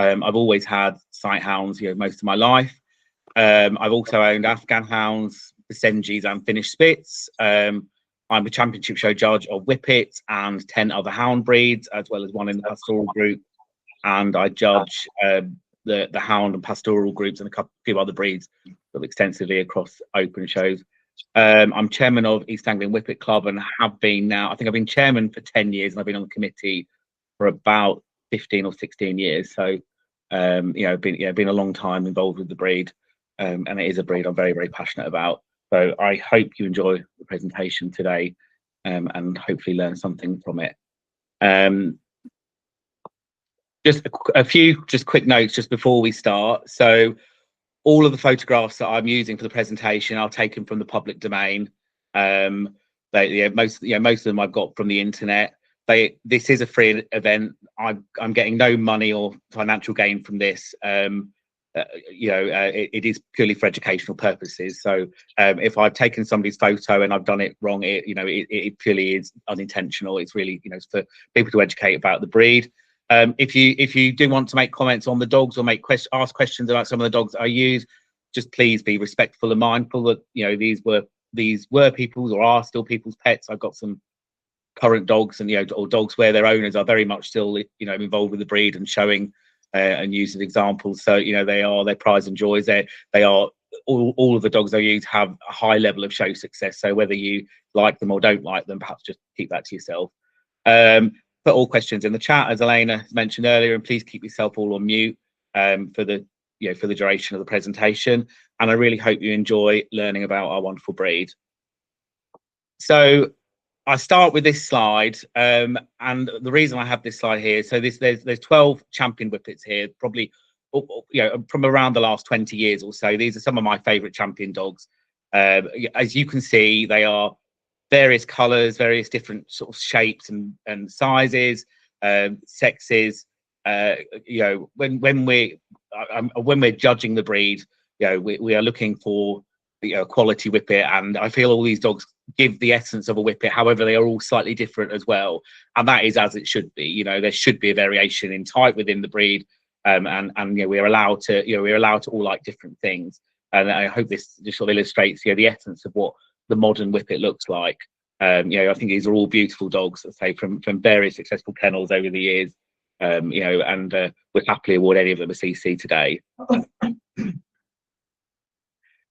I've always had sight hounds, most of my life. I've also owned Afghan hounds, Basenjis and Finnish Spits. I'm a championship show judge of Whippets and 10 other hound breeds, as well as one in the pastoral group. And I judge the hound and pastoral groups and a few other breeds extensively across open shows. I'm chairman of East Anglian Whippet Club and have been now, I think I've been chairman for 10 years and I've been on the committee for about 15 or 16 years. So, been a long time involved with the breed, and it is a breed I'm very, very passionate about. So I hope you enjoy the presentation today, and hopefully learn something from it. Just a few quick notes just before we start. So all of the photographs that I'm using for the presentation are taken from the public domain. Most of them I've got from the internet. This is a free event. I'm getting no money or financial gain from this. It is purely for educational purposes. So if I've taken somebody's photo and I've done it wrong, it purely is unintentional. It's really, it's for people to educate about the breed. If you do want to make comments on the dogs or ask questions about some of the dogs that I use, just please be respectful and mindful that these were people's or are still people's pets. I've got some current dogs and or dogs where their owners are very much still involved with the breed and showing and using examples. So they're pride and joys. They are all of the dogs I use have a high level of show success. So whether you like them or don't like them, perhaps just keep that to yourself. Put all questions in the chat, as Elena mentioned earlier, and please keep yourself all on mute for the duration of the presentation. And I really hope you enjoy learning about our wonderful breed. So I start with this slide, and the reason I have this slide here, so there's 12 champion Whippets here, probably from around the last 20 years or so. These are some of my favorite champion dogs. As you can see, they are various colors, various different sort of shapes and sizes, sexes. When we're judging the breed, we are looking for a quality Whippet, and I feel all these dogs give the essence of a Whippet. However, they are all slightly different as well, and that is as it should be. There should be a variation in type within the breed, and we're allowed to all like different things. And I hope this just sort of illustrates the essence of what the modern Whippet looks like. I think these are all beautiful dogs, let's say, from various successful kennels over the years. And would happily award any of them a CC today.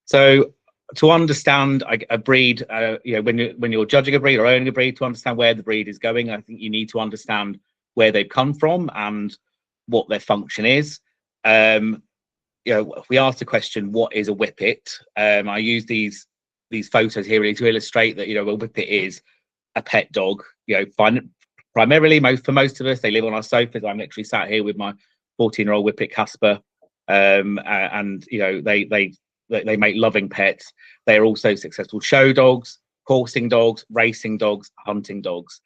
So to understand a breed, when you're judging a breed or owning a breed, to understand where the breed is going, I think you need to understand where they've come from and what their function is. If we ask the question, what is a Whippet? I use these photos here really to illustrate that a Whippet is a pet dog. Primarily, for most of us, they live on our sofas. I'm literally sat here with my 14-year-old Whippet Casper, and they make loving pets. They are also successful show dogs, coursing dogs, racing dogs, hunting dogs.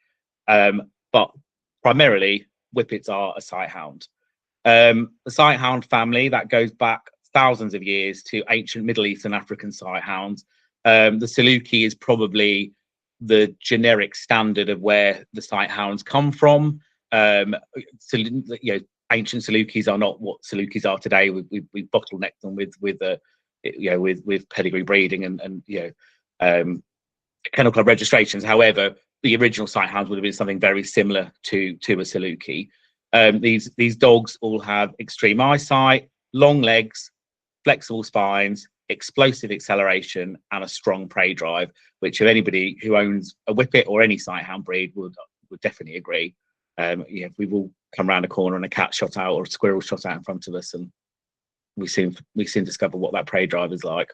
But primarily, Whippets are a sight hound. The sight hound family that goes back thousands of years to ancient Middle Eastern African sight hounds. The Saluki is probably the generic standard of where the sight hounds come from. Ancient Salukis are not what Salukis are today. We bottleneck them with pedigree breeding and kennel club registrations. However, the original sight hounds would have been something very similar to a Saluki. These dogs all have extreme eyesight, long legs, flexible spines, explosive acceleration, and a strong prey drive, which if anybody who owns a Whippet or any sight hound breed would definitely agree. We will come around a corner and a cat shot out or a squirrel shot out in front of us, and we soon discover what that prey drive is like.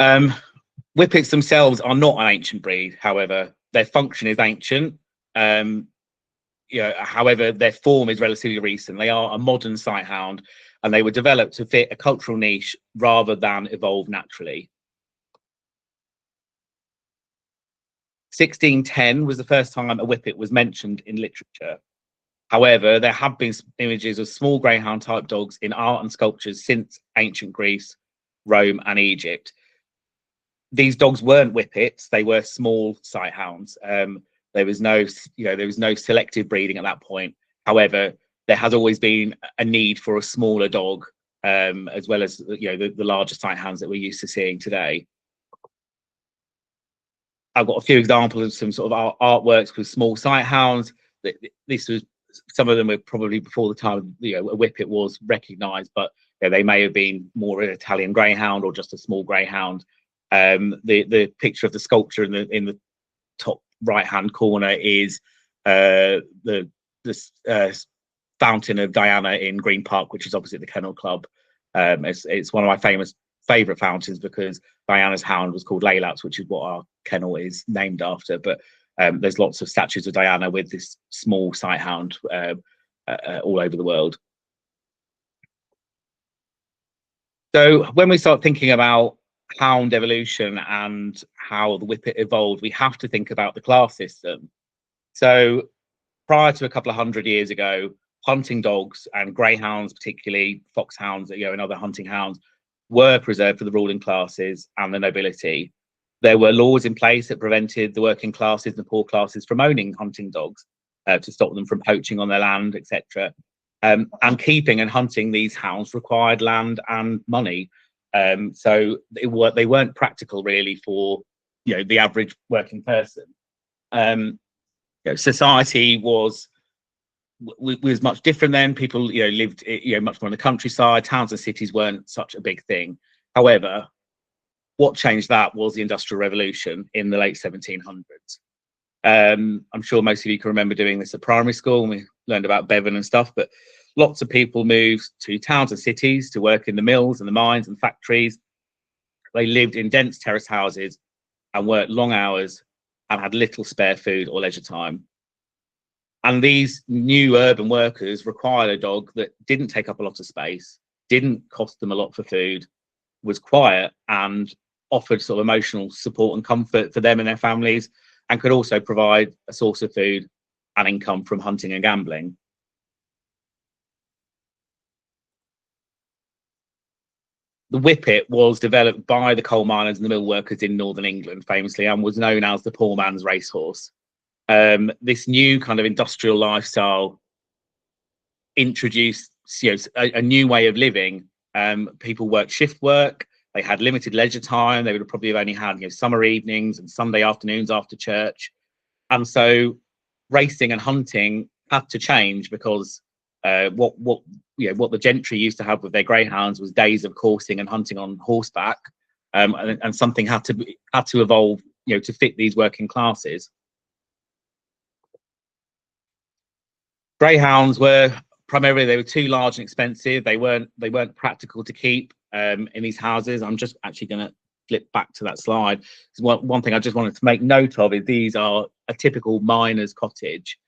Whippets themselves are not an ancient breed. However, their function is ancient. However, their form is relatively recent. They are a modern sight hound, and they were developed to fit a cultural niche rather than evolve naturally. 1610 was the first time a Whippet was mentioned in literature. However, there have been images of small greyhound type dogs in art and sculptures since ancient Greece, Rome, and Egypt. These dogs weren't Whippets; they were small sight hounds. There was no selective breeding at that point. However, there has always been a need for a smaller dog, as well as the larger sight hounds that we're used to seeing today. I've got a few examples of some sort of artworks with small sight hounds. This was, some of them were probably before the time a whippet was recognised, but they may have been more an Italian greyhound or just a small greyhound. The picture of the sculpture in the top right hand corner is the fountain of Diana in Green Park, which is opposite the Kennel Club. It's one of my favourite fountains because Diana's hound was called Laylaps, which is what our kennel is named after. But there's lots of statues of Diana with this small sight hound all over the world. So when we start thinking about hound evolution and how the whippet evolved, we have to think about the class system. So prior to a couple of hundred years ago, hunting dogs, and greyhounds, particularly foxhounds, and other hunting hounds, were preserved for the ruling classes and the nobility. There were laws in place that prevented the working classes and the poor classes from owning hunting dogs, to stop them from poaching on their land, etc. And keeping and hunting these hounds required land and money. So they weren't practical really for the average working person. Society was much different then. People lived much more in the countryside. Towns and cities weren't such a big thing. However, what changed that was the Industrial Revolution in the late 1700s. I'm sure most of you can remember doing this at primary school, and we learned about Bevan and stuff, but lots of people moved to towns and cities to work in the mills and the mines and factories. They lived in dense terrace houses and worked long hours and had little spare food or leisure time. And these new urban workers required a dog that didn't take up a lot of space, didn't cost them a lot for food, was quiet, and offered sort of emotional support and comfort for them and their families, and could also provide a source of food and income from hunting and gambling. The whippet was developed by the coal miners and the mill workers in northern England, famously, and was known as the poor man's racehorse. This new kind of industrial lifestyle introduced a new way of living. People worked shift work. They had limited leisure time. They would have probably have only had summer evenings and Sunday afternoons after church. And so racing and hunting had to change because what the gentry used to have with their greyhounds was days of coursing and hunting on horseback, and something had to evolve to fit these working classes. Greyhounds were primarily too large and expensive. They weren't practical to keep in these houses. I'm just actually going to flip back to that slide. One thing I just wanted to make note of is these are a typical miner's cottage,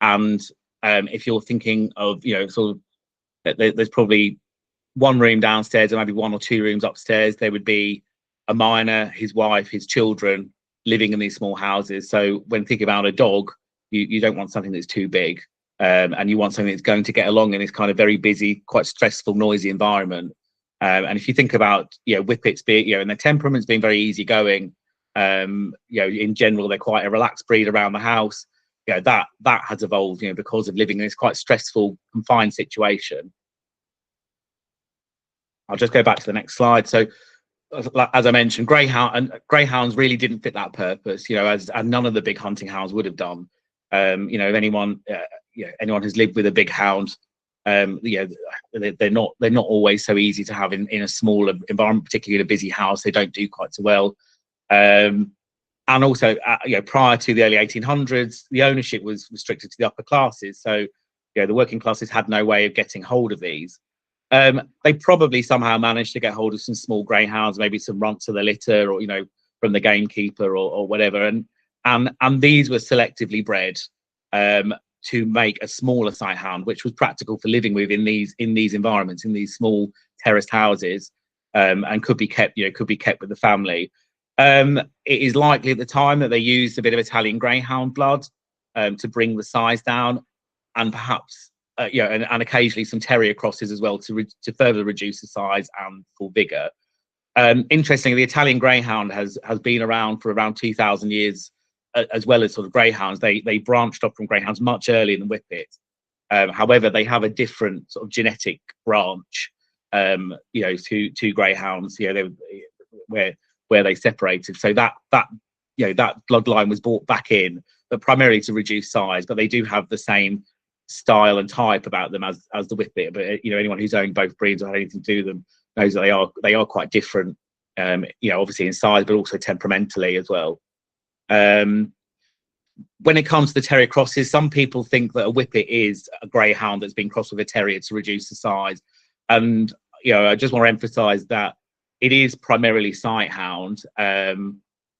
and if you're thinking of sort of, there's probably one room downstairs and maybe one or two rooms upstairs. There would be a miner, his wife, his children living in these small houses. So when thinking about a dog, you don't want something that's too big. And you want something that's going to get along in this kind of very busy, quite stressful, noisy environment. And if you think about whippets being and their temperaments being very easygoing, in general they're quite a relaxed breed around the house. That has evolved because of living in this quite stressful, confined situation. I'll just go back to the next slide. So as I mentioned, greyhounds really didn't fit that purpose, as none of the big hunting hounds would have done. If anyone who's lived with a big hound, they're not always so easy to have in a smaller environment, particularly in a busy house. They don't do quite so well. And also, prior to the early 1800s, the ownership was restricted to the upper classes. So, the working classes had no way of getting hold of these. They probably somehow managed to get hold of some small greyhounds, maybe some runts of the litter, or from the gamekeeper or whatever. And these were selectively bred to make a smaller sight hound, which was practical for living with in these environments, in these small terraced houses, and could be kept with the family. It is likely at the time that they used a bit of Italian greyhound blood to bring the size down, and perhaps and occasionally some terrier crosses as well to further reduce the size and for vigor. Interestingly, the Italian greyhound has been around for around 2,000 years, as well as sort of greyhounds. They branched off from greyhounds much earlier than whippets, However, they have a different sort of genetic branch, you know, to greyhounds, you know, where they separated. So that you know, that bloodline was brought back in, but primarily to reduce size. But they do have the same style and type about them as the Whippet. But you know, anyone who's owned both breeds or had anything to do with them knows that they are quite different. You know, obviously in size, but also temperamentally as well. When it comes to the terrier crosses, some people think that a Whippet is a greyhound that's been crossed with a terrier to reduce the size. And you know, I just want to emphasise that it is primarily sighthound.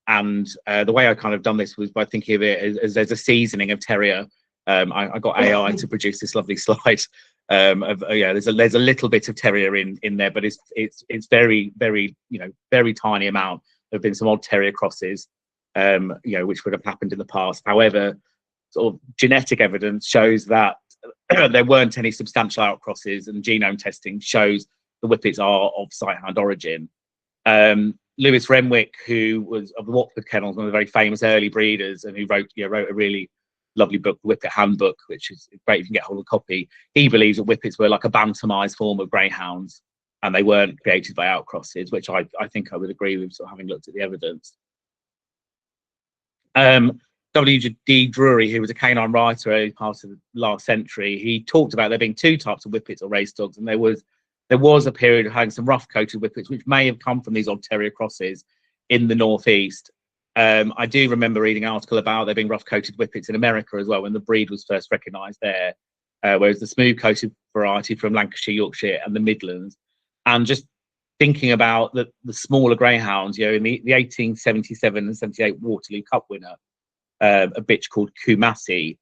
And the way I kind of done this was by thinking of it as there's a seasoning of terrier. I got AI to produce this lovely slide. Yeah, there's a little bit of terrier in there, but it's very, very, you know, very tiny amount. There have been some odd terrier crosses, you know, which would have happened in the past. However, sort of genetic evidence shows that there weren't any substantial outcrosses, and genome testing shows the Whippets are of sighthound origin. Lewis Renwick, who was of the Watford Kennels, one of the very famous early breeders, and who wrote a really lovely book, the Whippet Handbook, which is great if you can get hold of a copy. He believes that Whippets were like a bantamized form of greyhounds, and they weren't created by outcrosses, which I think I would agree with, sort of having looked at the evidence. W.D. Drury, who was a canine writer early part of the last century, he talked about there being two types of Whippets or race dogs, and there was a period of having some rough-coated Whippets, which may have come from these odd terrier crosses in the northeast. I do remember reading an article about there being rough-coated Whippets in America as well, when the breed was first recognised there, whereas the smooth-coated variety from Lancashire, Yorkshire, and the Midlands. And just thinking about the smaller greyhounds, you know, in the 1877 and 78 Waterloo Cup winner, a bitch called Kumasi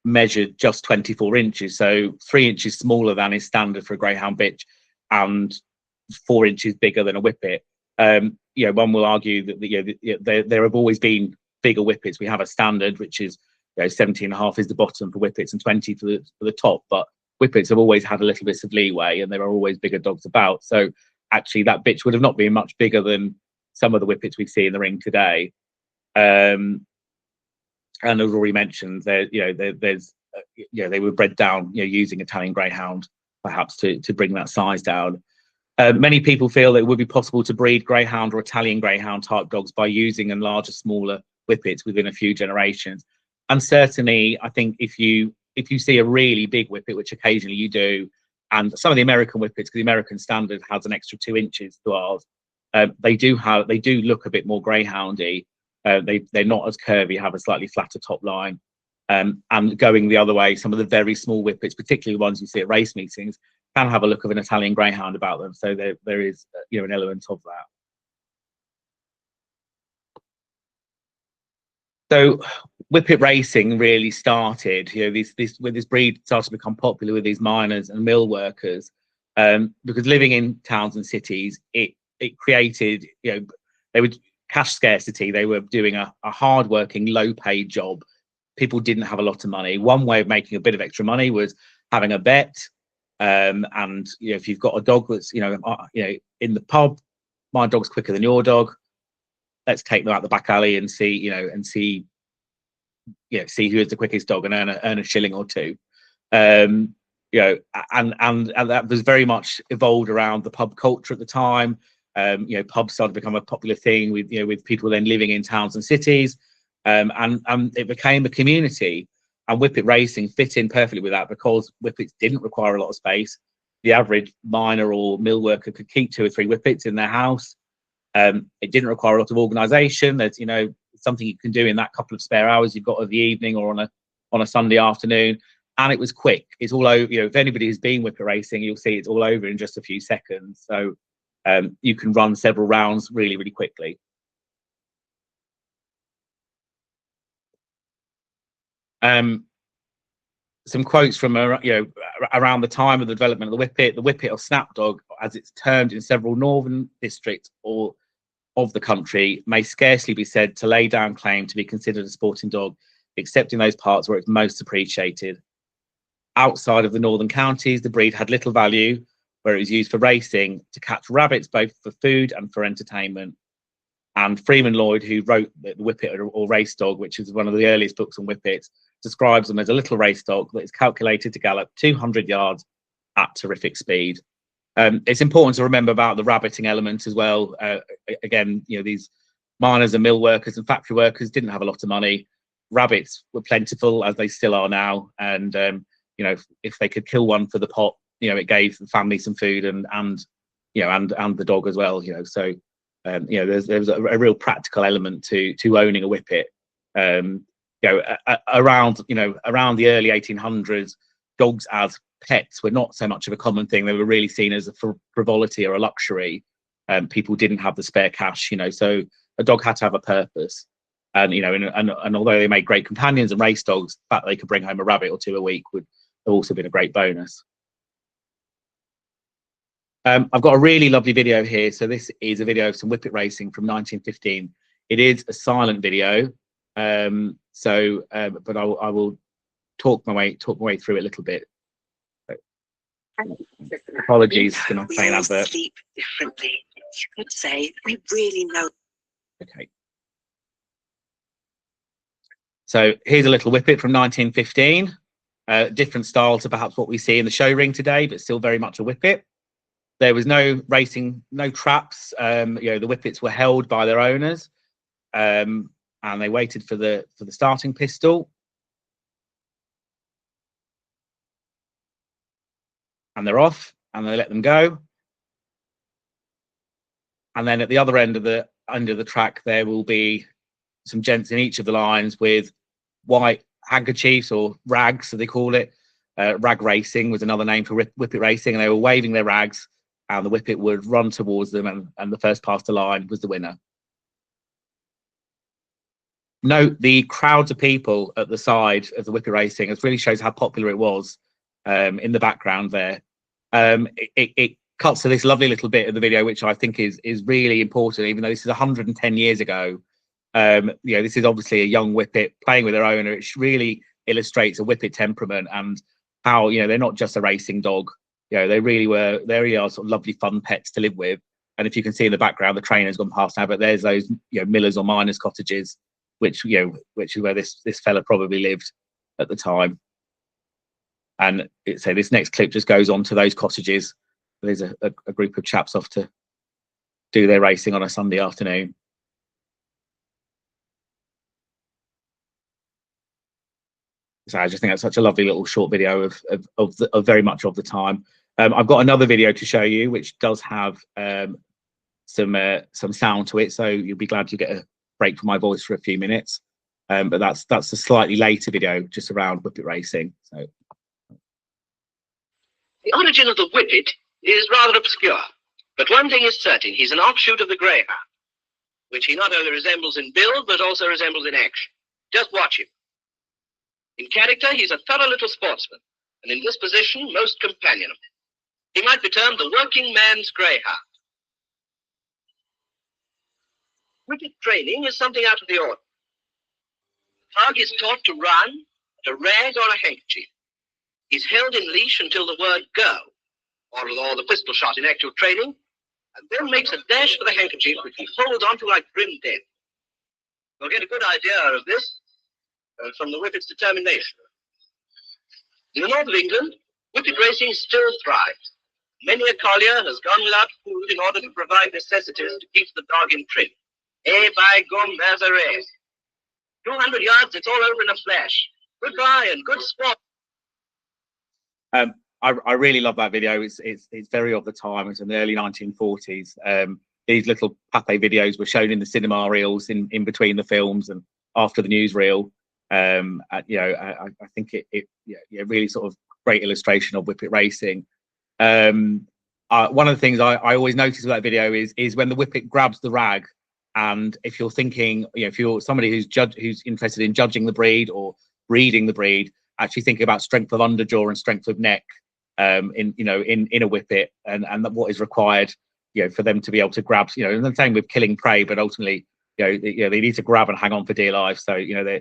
measured just 24 inches, so 3 inches smaller than is standard for a greyhound bitch, and 4 inches bigger than a Whippet. You know, one will argue that you know, there have always been bigger Whippets. We have a standard, which is, you know, 17.5 is the bottom for Whippets and 20 for the top. But Whippets have always had a little bit of leeway, and there are always bigger dogs about. So actually, that bitch would have not been much bigger than some of the Whippets we see in the ring today. And as already mentioned, there's you know, they were bred down, you know, using Italian Greyhound perhaps to bring that size down. Many people feel that it would be possible to breed Greyhound or Italian Greyhound type dogs by using larger, smaller Whippets within a few generations. And certainly, I think if you see a really big Whippet, which occasionally you do, and some of the American Whippets, because the American standard has an extra 2 inches to ours, they do look a bit more greyhoundy. They're not as curvy, have a slightly flatter top line. And going the other way, some of the very small Whippets, particularly ones you see at race meetings, can have a look of an Italian Greyhound about them. So there is, you know, an element of that. So Whippet racing really started, you know, when this breed started to become popular with these miners and mill workers, because living in towns and cities, it created, you know, they would cash scarcity. They were doing a hard-working, low-paid job. People didn't have a lot of money. One way of making a bit of extra money was having a bet. And you know, if you've got a dog that's you know in the pub, my dog's quicker than your dog, let's take them out the back alley and see who is the quickest dog and earn a shilling or two. You know, and that was very much evolved around the pub culture at the time. You know, pubs started to become a popular thing with people then living in towns and cities, and it became a community. And Whippet racing fit in perfectly with that, because Whippets didn't require a lot of space. The average miner or mill worker could keep 2 or 3 Whippets in their house. It didn't require a lot of organisation. There's, you know, something you can do in that couple of spare hours you've got of the evening or on a Sunday afternoon. And it was quick. It's all over. You know, if anybody has been Whippet racing, you'll see it's all over in just a few seconds. So you can run several rounds really, really quickly. Some quotes from around the time of the development of the Whippet or Snapdog, as it's termed in several northern districts or of the country, may scarcely be said to lay down claim to be considered a sporting dog, except in those parts where it's most appreciated. Outside of the northern counties, the breed had little value, where it was used for racing, to catch rabbits, both for food and for entertainment. And Freeman Lloyd, who wrote the Whippet or Race Dog, which is one of the earliest books on Whippets, describes them as a little race dog that is calculated to gallop 200 yards at terrific speed. It's important to remember about the rabbiting element as well. Again, you know, these miners and mill workers and factory workers didn't have a lot of money. Rabbits were plentiful, as they still are now, and you know, if they could kill one for the pot, you know, it gave the family some food, and you know, and the dog as well, you know. So you know, there's a real practical element to owning a whippet. You know, around the early 1800s, dogs as pets were not so much of a common thing. They were really seen as a frivolity or a luxury. People didn't have the spare cash, you know, so a dog had to have a purpose. And you know, and although they made great companions and race dogs, the fact they could bring home a rabbit or two a week would have also been a great bonus. I've got a really lovely video here. So this is a video of some whippet racing from 1915. It is a silent video, but I will talk my way through it a little bit. Apologies, going to play an advert. Sleep differently. You could say we really know. Okay. So here's a little whippet from 1915. Different style to perhaps what we see in the show ring today, but still very much a whippet. There was no racing, no traps. You know, the whippets were held by their owners, and they waited for the starting pistol. And they're off, and they let them go. And then at the other end of the track, there will be some gents in each of the lines with white handkerchiefs or rags, so they call it. Rag racing was another name for whippet racing, and they were waving their rags, and the whippet would run towards them, and the first past the line was the winner. Note the crowds of people at the side of the whippet racing. It really shows how popular it was. In the background there, it cuts to this lovely little bit of the video, which I think is really important, even though this is 110 years ago. You know, this is obviously a young whippet playing with their owner. It really illustrates a whippet temperament and how, you know, they're not just a racing dog. You know, they really are sort of lovely, fun pets to live with. And if you can see in the background, the trainer's gone past now, but there's those, you know, millers or miners' cottages, which is where this fella probably lived at the time. And so this next clip just goes on to those cottages. There's a group of chaps off to do their racing on a Sunday afternoon. So I just think that's such a lovely little short video of very much of the time. I've got another video to show you, which does have some sound to it, so you'll be glad to get a break from my voice for a few minutes. But that's a slightly later video, just around whippet racing. So. The origin of the whippet is rather obscure, but one thing is certain: he's an offshoot of the greyhound, which he not only resembles in build, but also resembles in action. Just watch him. In character, he's a thorough little sportsman, and in disposition, most companionable. He might be termed the working man's greyhound. Whippet training is something out of the ordinary. The dog is taught to run at a rag or a handkerchief. He's held in leash until the word go, or the pistol shot in actual training, and then makes a dash for the handkerchief, which he holds onto like grim death. You'll get a good idea of this from the whippet's determination. In the north of England, whippet racing still thrives. Many a collier has gone without food in order to provide necessities to keep the dog in trim. Eh, by gum, there's a race. 200 yards, it's all over in a flash. Goodbye and good sport. I really love that video. It's very of the time. It's in the early 1940s. These little Pathé videos were shown in the cinema reels in between the films and after the newsreel. You know, I think it really sort of great illustration of whippet racing. One of the things I always notice with that video is when the whippet grabs the rag, and if you're thinking, you know, if you're somebody who's interested in judging the breed or breeding the breed, actually thinking about strength of underjaw and strength of neck in a whippet, and what is required, you know, for them to be able to grab, you know, and the same with killing prey, but ultimately, they need to grab and hang on for dear life. So, you know,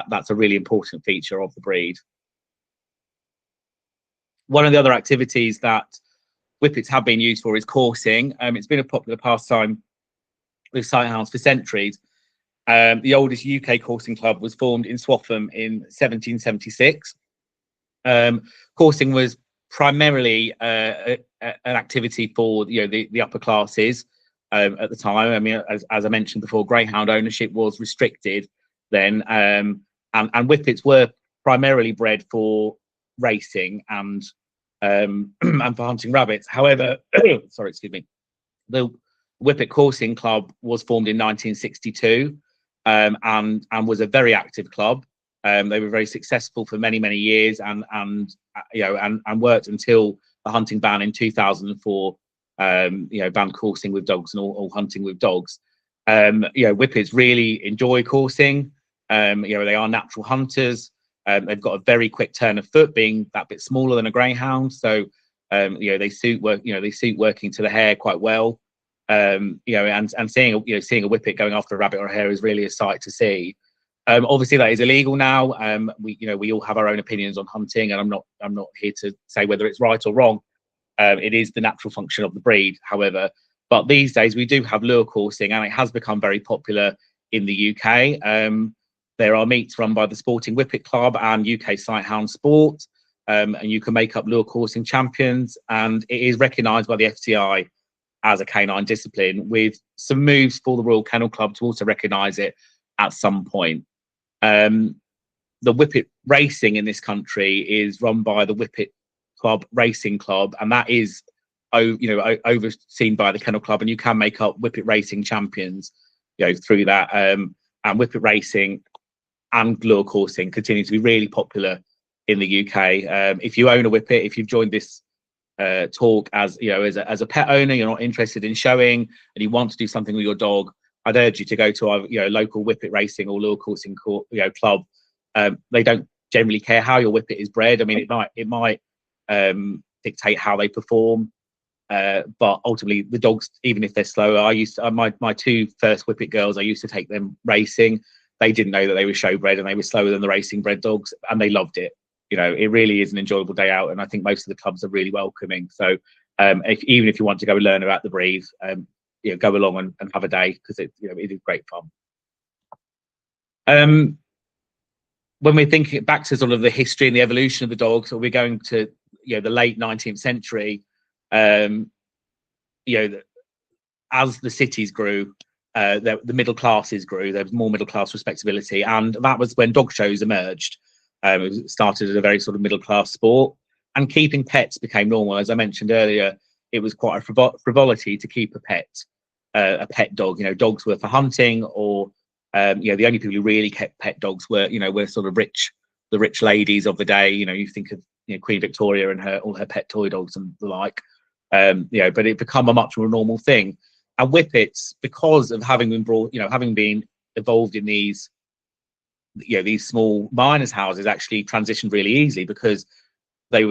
that's a really important feature of the breed. One of the other activities that whippets have been used for is coursing. It's been a popular pastime with sighthounds for centuries. The oldest UK coursing club was formed in Swaffham in 1776. Coursing was primarily an activity for the upper classes at the time. I mean, as I mentioned before, greyhound ownership was restricted then, and whippets were primarily bred for racing and and for hunting rabbits. However, sorry, excuse me, the Whippet Coursing Club was formed in 1962 and was a very active club. They were very successful for many years and worked until the hunting ban in 2004. Banned coursing with dogs and all hunting with dogs. Whippets really enjoy coursing. They are natural hunters. They've got a very quick turn of foot, being that bit smaller than a greyhound. So they suit working to the hare quite well. And seeing a whippet going after a rabbit or a hare is really a sight to see. Obviously that is illegal now. We all have our own opinions on hunting, and I'm not here to say whether it's right or wrong. It is the natural function of the breed, however. But these days we do have lure coursing, and it has become very popular in the UK. There are meets run by the Sporting Whippet Club and UK Sighthound Sport, and you can make up lure coursing champions, and it is recognised by the FCI as a canine discipline, with some moves for the Royal Kennel Club to also recognise it at some point. The whippet racing in this country is run by the Whippet Club Racing Club, and that is overseen by the Kennel Club, and you can make up whippet racing champions through that. And whippet racing and lure coursing continue to be really popular in the UK. If you own a whippet, if you've joined this talk as a pet owner, you're not interested in showing and you want to do something with your dog, I'd urge you to go to our local whippet racing or lure coursing club. They don't generally care how your whippet is bred. I mean, it might dictate how they perform, but ultimately the dogs, even if they're slower, I used to, my two first whippet girls, I used to take them racing. They didn't know that they were show bred and they were slower than the racing bred dogs, and they loved it. It really is an enjoyable day out, and I think most of the clubs are really welcoming. So even if you want to go and learn about the breed, go along and have a day, because it is great fun. When we're thinking back to sort of the history and the evolution of the dog, so we're going to the late 19th century. As the cities grew, the middle classes grew. There was more middle class respectability, and that was when dog shows emerged. It started as a very sort of middle class sport, and keeping pets became normal. As I mentioned earlier, it was quite a frivolity to keep a pet dog. Dogs were for hunting, or the only people who really kept pet dogs were sort of the rich ladies of the day. You think of Queen Victoria and all her pet toy dogs and the like. But it become a much more normal thing. And whippets, because of having been evolved in these small miners' houses, actually transitioned really easily, because they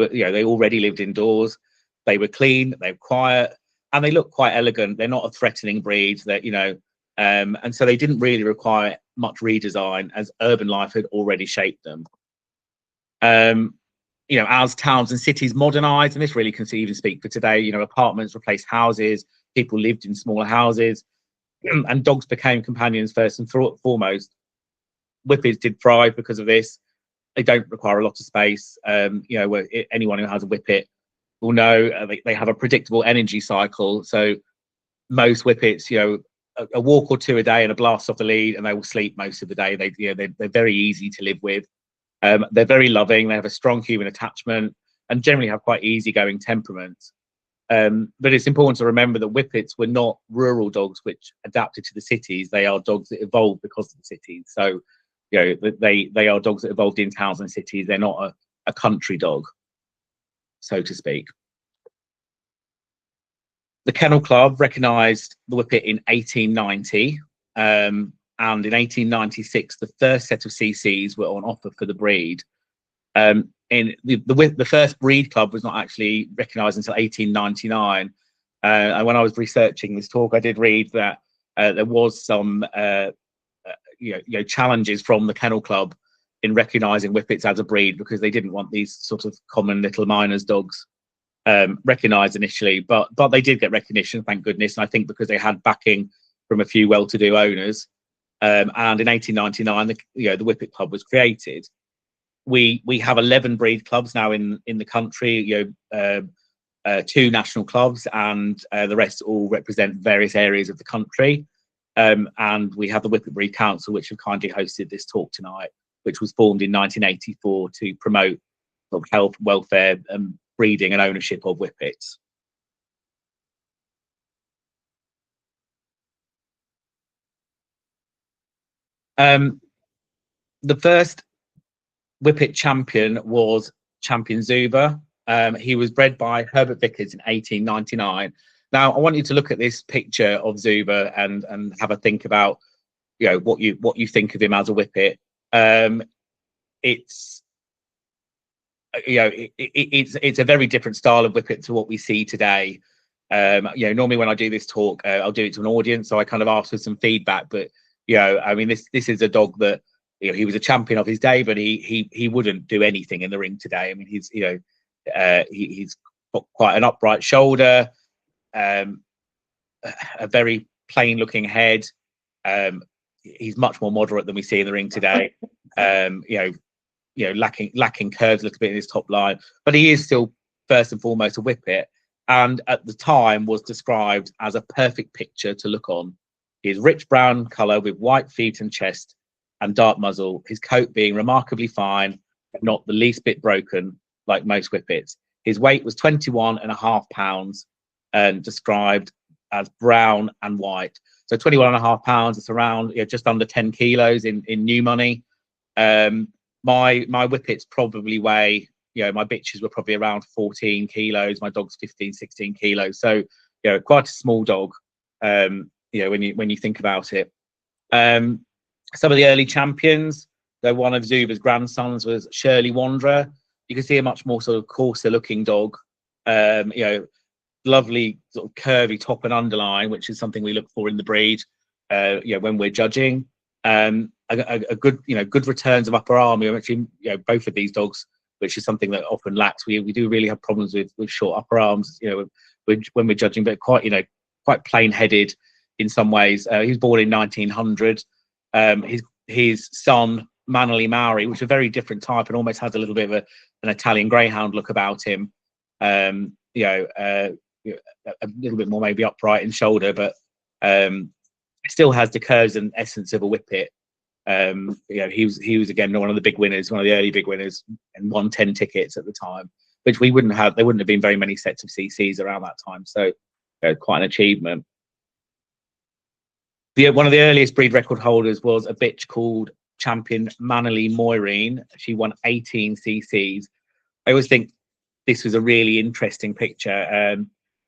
already lived indoors. They were clean, they were quiet, and they look quite elegant. They're not a threatening breed. And so they didn't really require much redesign, as urban life had already shaped them. As towns and cities modernized, and this really can even speak for today, apartments replaced houses, people lived in smaller houses, and dogs became companions first and foremost. Whippets did thrive because of this. They don't require a lot of space. Where anyone who has a whippet will know they have a predictable energy cycle. So most whippets, a walk or two a day and a blast off the lead, and they will sleep most of the day. They're very easy to live with. They're very loving. They have a strong human attachment and generally have quite easygoing temperament. But it's important to remember that whippets were not rural dogs which adapted to the cities. They are dogs that evolved because of the cities. So they are dogs that evolved in towns and cities. They're not a country dog, so to speak. The Kennel Club recognised the whippet in 1890, and in 1896 the first set of CCs were on offer for the breed. In the first breed club was not actually recognised until 1899, and when I was researching this talk, I did read that there was some challenges from the Kennel Club in recognising whippets as a breed, because they didn't want these sort of common little miners' dogs recognised initially, but they did get recognition, thank goodness. And I think because they had backing from a few well-to-do owners. and in 1899, the Whippet Club was created. We have 11 breed clubs now in the country. 2 national clubs, and the rest all represent various areas of the country. And we have the Whippet Breed Council, which have kindly hosted this talk tonight, which was formed in 1984 to promote sort of health, welfare, breeding and ownership of whippets. The first Whippet champion was Champion Zuber. He was bred by Herbert Vickers in 1899. Now, I want you to look at this picture of Zuber and have a think about, what you think of him as a whippet. It's it's a very different style of whippet to what we see today. Normally when I do this talk, I'll do it to an audience, so I kind of ask for some feedback. But I mean, this is a dog that he was a champion of his day, but he wouldn't do anything in the ring today. I mean, he's got quite an upright shoulder, a very plain looking head. He's much more moderate than we see in the ring today. Lacking curves a little bit in his top line, but he is still first and foremost a whippet, and at the time was described as a perfect picture to look on. He is rich brown colour with white feet and chest and dark muzzle, his coat being remarkably fine, not the least bit broken like most whippets. His weight was 21.5 pounds and described as brown and white. So 21.5 pounds, it's around just under 10 kilos in new money. My whippets probably weigh, my bitches were probably around 14 kilos. My dog's 15, 16 kilos. So, quite a small dog, when you think about it. Some of the early champions, though one of Zuber's grandsons was Shirley Wanderer. You can see a much more sort of coarser looking dog, lovely sort of curvy top and underline, which is something we look for in the breed, when we're judging. A good returns of upper arm. Actually, both of these dogs, which is something that often lacks. We do really have problems with short upper arms, when we're judging, but quite plain headed in some ways. He was born in 1900. His son Mannerly Maori, which is a very different type and almost has a little bit of an Italian greyhound look about him. A little bit more maybe upright in shoulder, but still has the curves and essence of a whippet. He was again one of the big winners, one of the early big winners, and won 10 tickets at the time, which there wouldn't have been very many sets of CCs around that time. So quite an achievement. One of the earliest breed record holders was a bitch called Champion Mannerly Moirine. She won 18 CCs. I always think this was a really interesting picture.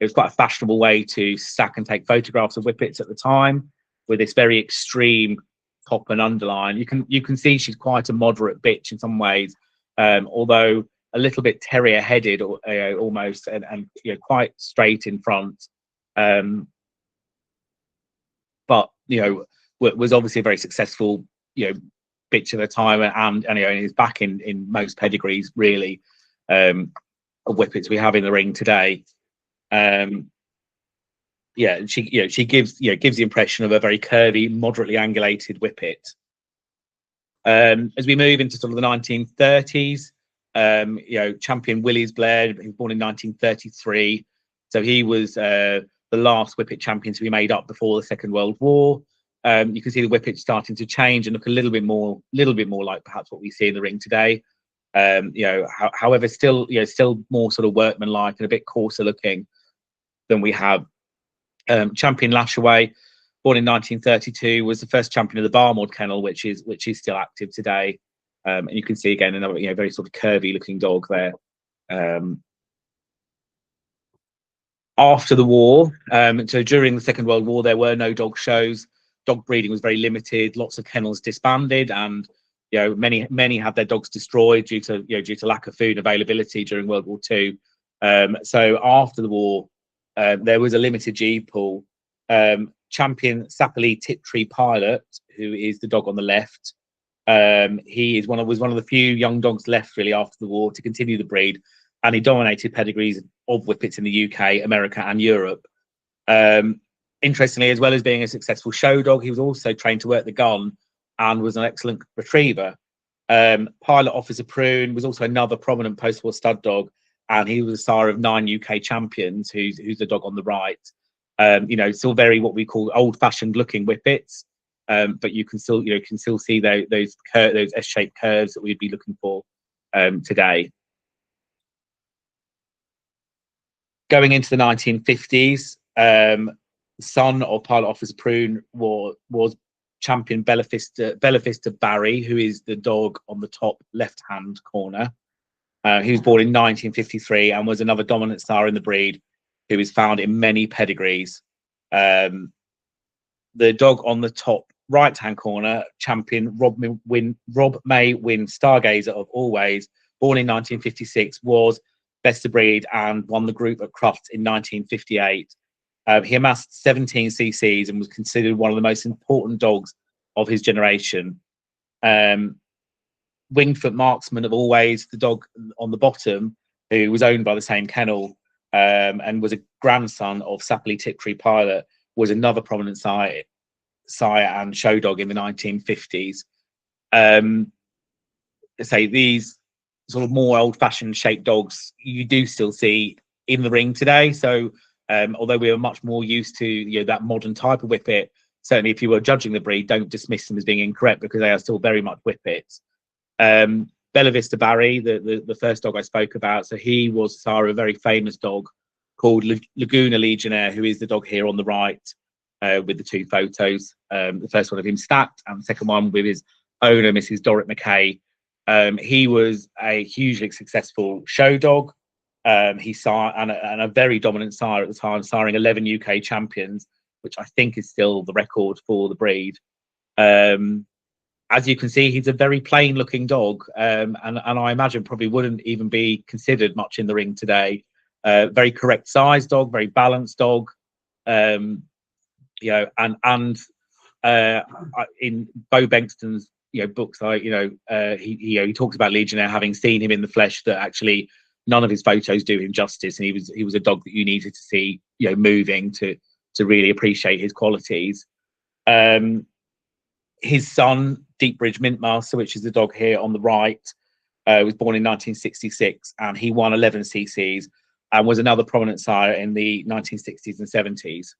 It was quite a fashionable way to stack and take photographs of whippets at the time, with this very extreme top and underline. You can see she's quite a moderate bitch in some ways, although a little bit terrier headed almost, and quite straight in front. But was obviously a very successful bitch at the time, and is back in most pedigrees really of whippets we have in the ring today. She gives the impression of a very curvy, moderately angulated whippet. As we move into sort of the 1930s, Champion Willis Blair, he was born in 1933, so he was the last whippet champion to be made up before the Second World War. You can see the whippet starting to change and look a little bit more like perhaps what we see in the ring today. However, still more sort of workmanlike and a bit coarser looking than we have. Champion Lashaway, born in 1932, was the first champion of the Barmord Kennel, which is still active today. And you can see again another very sort of curvy looking dog there. After the war, so during the Second World War, there were no dog shows. Dog breeding was very limited. Lots of kennels disbanded, and many had their dogs destroyed due to lack of food availability during World War II. So after the war, there was a limited G pool. Champion Sapperley Tiptree Pilot, who is the dog on the left, he was one of the few young dogs left really after the war to continue the breed, and he dominated pedigrees of whippets in the UK, America, and Europe. Interestingly, as well as being a successful show dog, he was also trained to work the gun and was an excellent retriever. Pilot Officer Prune was also another prominent post-war stud dog, and he was a sire of 9 UK champions, who's the dog on the right. Still very what we call old-fashioned looking whippets, but you can still see those S-shaped curves that we'd be looking for today. Going into the 1950s, son of Pilot Officer Prune was champion Bella Vista Barry, who is the dog on the top left-hand corner. He was born in 1953 and was another dominant sire in the breed, who is found in many pedigrees. The dog on the top right-hand corner, champion Rob May Wynn Stargazer of Always, born in 1956, was best of breed and won the group at Crufts in 1958. He amassed 17 CCs and was considered one of the most important dogs of his generation. Wingfoot Marksman of Always, the dog on the bottom, who was owned by the same kennel and was a grandson of Sapperley Tiptree Pilot, was another prominent sire and show dog in the 1950s. Say these sort of more old-fashioned shaped dogs you do still see in the ring today. So although we are much more used to that modern type of whippet, certainly if you were judging the breed, don't dismiss them as being incorrect, because they are still very much whippets. Bella Vista Barry, the first dog I spoke about, so he was sire of a very famous dog called Laguna Legionnaire, who is the dog here on the right with the two photos. The first one of him stacked, and the second one with his owner, Mrs. Dorrit McKay. He was a hugely successful show dog. He saw and a very dominant sire at the time, siring 11 UK champions, which I think is still the record for the breed. As you can see, he's a very plain looking dog, and I imagine probably wouldn't even be considered much in the ring today. Very correct size dog, very balanced dog. In Bo Bengtson's books, he talks about Legionnaire, having seen him in the flesh, that actually none of his photos do him justice, and he was a dog that you needed to see moving to really appreciate his qualities. His son, Deepbridge Mintmaster, which is the dog here on the right, was born in 1966, and he won 11 CCs and was another prominent sire in the 1960s and 70s.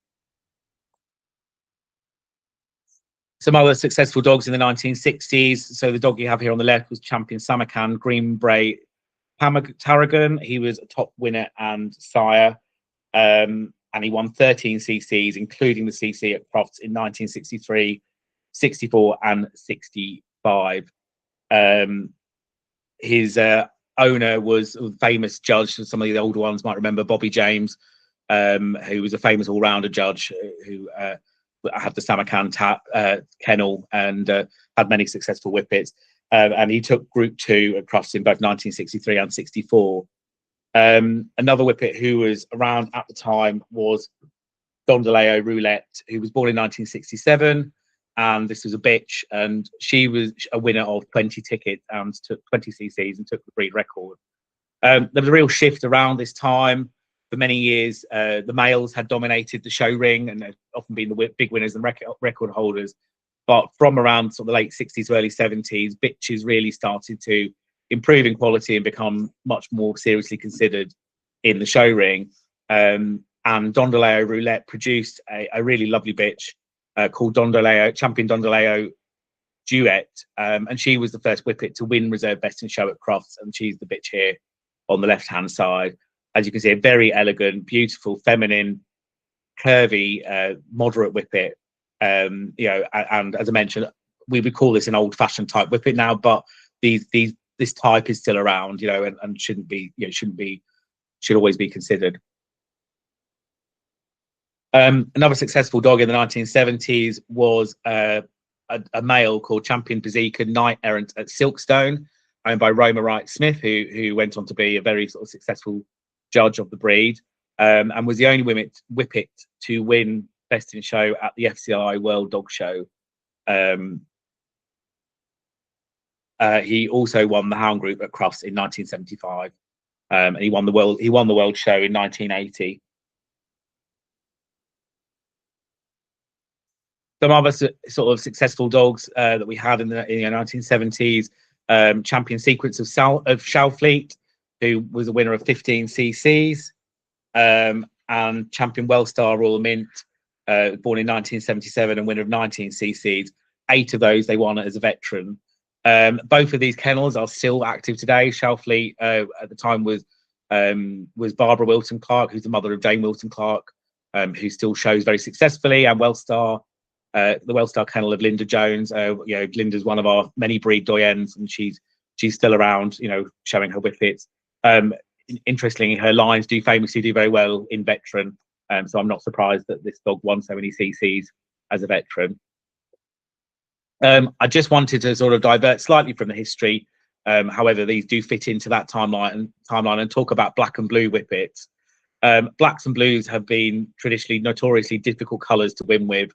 Some other successful dogs in the 1960s. So the dog you have here on the left was champion Samarkand Green Bray Tarragon. He was a top winner and sire, and he won 13 CCs, including the CC at Crufts in 1963, 64 and 65. His owner was a famous judge. Some of the older ones might remember Bobby James, who was a famous all-rounder judge who had the Samarkand kennel and had many successful whippets. And he took Group 2 at Crufts in both 1963 and 64. Another whippet who was around at the time was Dondaleo Roulette, who was born in 1967. And this was a bitch, and she was a winner of 20 tickets and took 20 CCs and took the breed record. There was a real shift around this time. For many years, the males had dominated the show ring and had often been the big winners and record holders. But from around sort of the late 60s, early 70s, bitches really started to improve in quality and become much more seriously considered in the show ring. And Dondaleo Roulette produced a really lovely bitch called Champion Dondaleo Duet, and she was the first whippet to win reserve best in show at Crufts, and she's the bitch here on the left hand side. As you can see, a very elegant, beautiful, feminine, curvy, moderate whippet. And as I mentioned, we would call this an old fashioned type whippet now, but this type is still around, and should always be considered. Another successful dog in the 1970s was a male called Champion Pazika Knight Errant at Silkstone, owned by Roma Wright Smith, who went on to be a very sort of successful judge of the breed, and was the only whippet to win best in show at the FCI World Dog Show. He also won the Hound Group at Crufts in 1975, and he won the world show in 1980. Some other sort of successful dogs that we had in the 1970s, champion sequence of Shalfleet, who was a winner of 15 CCs, and champion Wellstar Royal Mint, born in 1977 and winner of 19 CCs. 8 of those they won as a veteran. Both of these kennels are still active today. Shalfleet at the time was Barbara Wilton Clark, who's the mother of Jane Wilton Clark, who still shows very successfully, and Wellstar, the Wellstar kennel of Linda Jones. Linda's one of our many breed doyens, and she's still around, showing her whippets. Interestingly, her lines do famously do very well in veteran, so I'm not surprised that this dog won so many CCs as a veteran. I just wanted to sort of divert slightly from the history. However, these do fit into that timeline and talk about black and blue whippets. Blacks and blues have been traditionally notoriously difficult colours to win with.